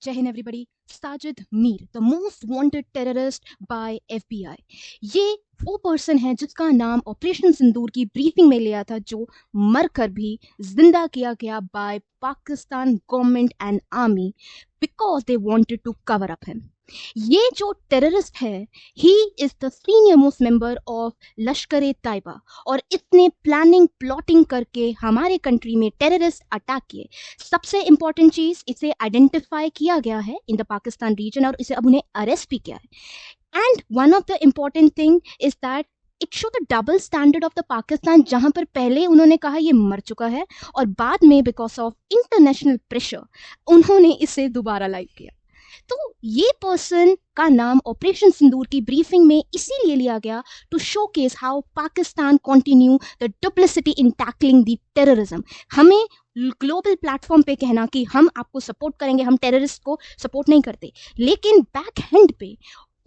जय हिंद everybody. Sajid Mir the most wanted terrorist by FBI. ये वो पर्सन है जिसका नाम ऑपरेशन सिंदूर की ब्रीफिंग में लिया था, जो मरकर भी जिंदा किया गया by Pakistan government and army because they wanted to cover up him. ये जो टेररिस्ट है, he is the senior most member of Lashkar e Taiba और इसने प्लानिंग प्लॉटिंग करके हमारे कंट्री में टेररिस्ट अटैक किए। सबसे इंपॉर्टेंट चीज, इसे आइडेंटिफाई किया गया है इन द पाकिस्तान रीजन और इसे अब उन्हें अरेस्ट भी किया है। And one of the important thing is that it show the double standard of the Pakistan, जहां पर पहले उन्होंने कहा ये मर चुका है और बाद में बिकॉज ऑफ इंटरनेशनल प्रेशर उन्होंने इसे दोबारा लाइव किया। तो ये पर्सन का नाम ऑपरेशन सिंदूर की ब्रीफिंग में इसीलिए लिया गया to showcase how Pakistan continue the duplicity in tackling the terrorism. हमें ग्लोबल प्लेटफॉर्म पे कहना कि हम आपको सपोर्ट करेंगे, हम टेररिस्ट को सपोर्ट नहीं करते, लेकिन बैक हैंड पे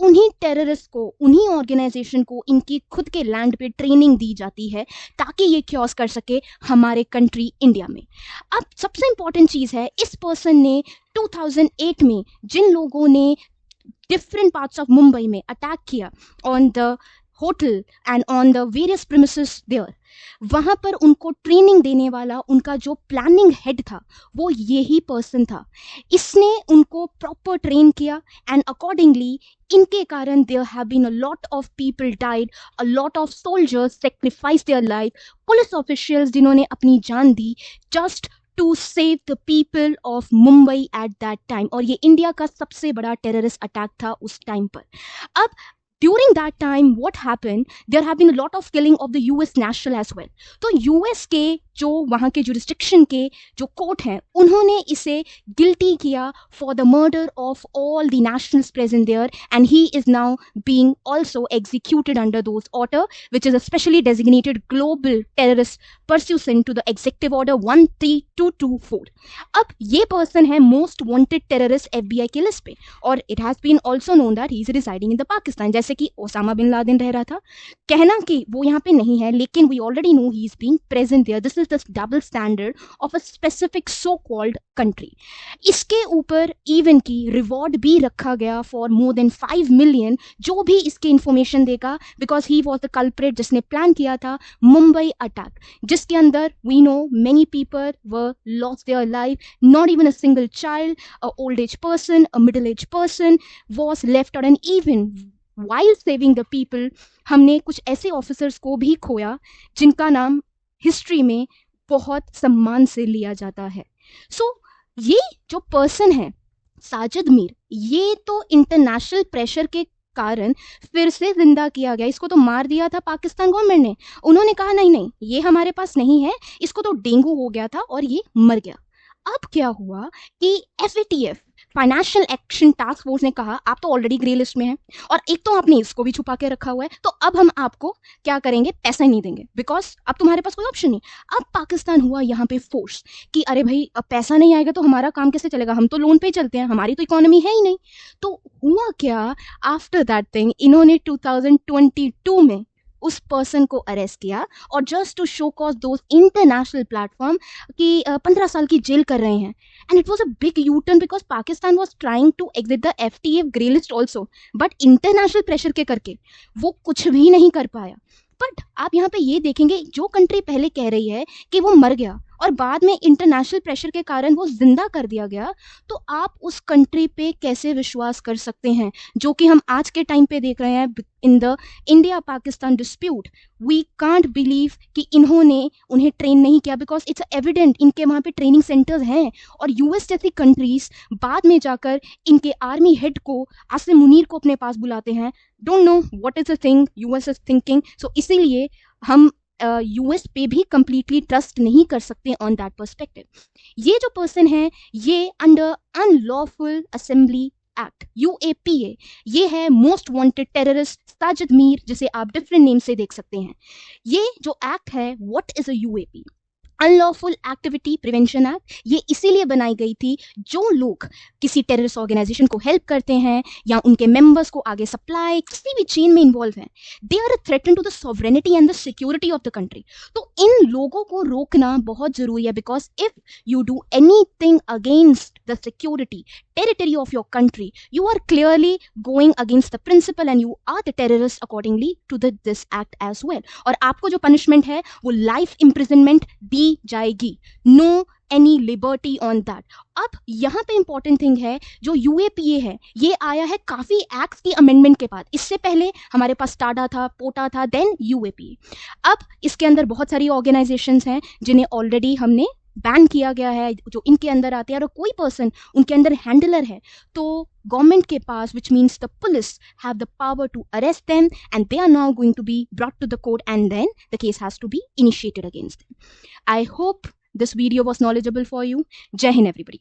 उन्हीं टेररिस्ट को, उन्हीं ऑर्गेनाइजेशन को इनकी खुद के लैंड पे ट्रेनिंग दी जाती है ताकि ये क्योस कर सके हमारे कंट्री इंडिया में। अब सबसे इंपॉर्टेंट चीज है, इस पर्सन ने 2008 में जिन लोगों ने डिफरेंट पार्ट्स ऑफ मुंबई में अटैक किया on the hotel and on the various premises there, वहां पर उनको ट्रेनिंग देने वाला उनका जो प्लानिंग हेड था वो यही पर्सन था। इसने उनको प्रॉपर ट्रेन किया एंड अकॉर्डिंगली इनके कारण there have been a lot of people died, a lot of soldiers sacrifice their life, police officials जिन्होंने अपनी जान दी just to save the people of Mumbai at that time. और ये इंडिया का सबसे बड़ा टेररिस्ट अटैक था उस टाइम पर। अब during that time what happened, there have been a lot of killing of the US national as well। तो US के जो वहाँ के jurisdiction के जो कोर्ट हैं उन्होंने इसे गिल्टी किया for the murder of all the nationals present there and he is now being also executed under those order which is a specially designated global terrorist pursuant to the executive order 13224। अब ये person है most wanted terrorist FBI के list पे और it has been also known that he is residing in the Pakistan. जैसे कि Osama bin Laden रह रहा था, कहना कि वो यहाँ पे नहीं है, लेकिन we already know he is being present there. This is the double standard of a specific so called country. इसके ऊपर इवन की रिवॉर्ड भी रखा गया फॉर मोर देन 5 मिलियन जो भी इसकी इंफॉर्मेशन देगा, because he was the culprit जिसने प्लान किया था मुंबई अटैक, जिसके अंदर we know many people were lost their life, not even a single child, a old age person, a middle aged person was left out, and even while saving the people हमने कुछ ऐसे officers को भी खोया जिनका नाम history में बहुत सम्मान से लिया जाता है। सो ये जो पर्सन है साजिद मीर, ये तो इंटरनेशनल प्रेशर के कारण फिर से जिंदा किया गया। इसको तो मार दिया था पाकिस्तान गवर्नमेंट ने, उन्होंने कहा नहीं नहीं ये हमारे पास नहीं है, इसको तो डेंगू हो गया था और ये मर गया। अब क्या हुआ कि FATF financial action task force ने कहा आप तो ऑलरेडी ग्रे लिस्ट में हैं और एक तो आपने इसको भी छुपा के रखा हुआ है, तो अब हम आपको क्या करेंगे, पैसा ही नहीं देंगे बिकॉज अब तुम्हारे पास कोई ऑप्शन नहीं। अब पाकिस्तान हुआ यहाँ पे फोर्स कि अरे भाई अब पैसा नहीं आएगा तो हमारा काम कैसे चलेगा, हम तो लोन पे चलते हैं, हमारी तो इकोनॉमी है ही नहीं। तो हुआ क्या, आफ्टर दैट थिंग इन्होंने 2022 में उस पर्सन को अरेस्ट किया और just to show cause those international platform कि 15 साल की जेल कर रहे हैं। And it was a big U turn because Pakistan was trying to exit the FATF grey list also, but international pressure के करके वो कुछ भी नहीं कर पाया। बट आप यहाँ पे ये देखेंगे, जो कंट्री पहले कह रही है कि वो मर गया और बाद में इंटरनेशनल प्रेशर के कारण वो जिंदा कर दिया गया, तो आप उस कंट्री पे कैसे विश्वास कर सकते हैं, जो कि हम आज के टाइम पे देख रहे हैं in the India Pakistan dispute. We can't believe कि इन्होंने उन्हें ट्रेन नहीं किया बिकॉज इट्स एविडेंट इनके वहाँ पे ट्रेनिंग सेंटर्स हैं और US जैसी कंट्रीज बाद में जाकर इनके आर्मी हेड को, आसिम मुनीर को अपने पास बुलाते हैं। Don't know what is the thing US is thinking. So इसीलिए हम US पे भी कंप्लीटली ट्रस्ट नहीं कर सकते ऑन दैट पर्सपेक्टिव। ये जो पर्सन है ये under unlawful assembly act UAPA, ये है most wanted terrorist Sajid Mir, जिसे आप डिफरेंट नेम से देख सकते हैं। ये जो एक्ट है, what is a UAP? Unlawful activity prevention act ये इसीलिए बनाई गई थी, जो लोग किसी टेररिस्ट ऑर्गेनाइजेशन को हेल्प करते हैं या उनके मेंबर्स को आगे सप्लाई किसी भी चेन में इन्वॉल्व हैं, they are a threaten to the sovereignty and the security of the country. तो इन लोगों को रोकना बहुत जरूरी है, because if you do anything against the security territory of your country, you are clearly going against the principle and you are the terrorist accordingly to this act as well. और आपको जो पनिशमेंट है वो life imprisonment दी जाएगी, no any liberty on that. अब यहाँ पे इंपॉर्टेंट थिंग है, जो यूएपीए है ये आया है काफी एक्ट्स की अमेंडमेंट के बाद। इससे पहले हमारे पास टाडा था, पोटा था, देन यूएपीए। अब इसके अंदर बहुत सारी ऑर्गेनाइजेशंस हैं जिन्हें ऑलरेडी हमने बैन किया गया है, जो इनके अंदर आते हैं, और कोई पर्सन उनके अंदर हैंडलर है तो गवर्नमेंट के पास, which means the police have the power to arrest them and they are now going to be brought to the court and then the case has to be initiated against them. I hope this video was knowledgeable for you. Jai Hind everybody.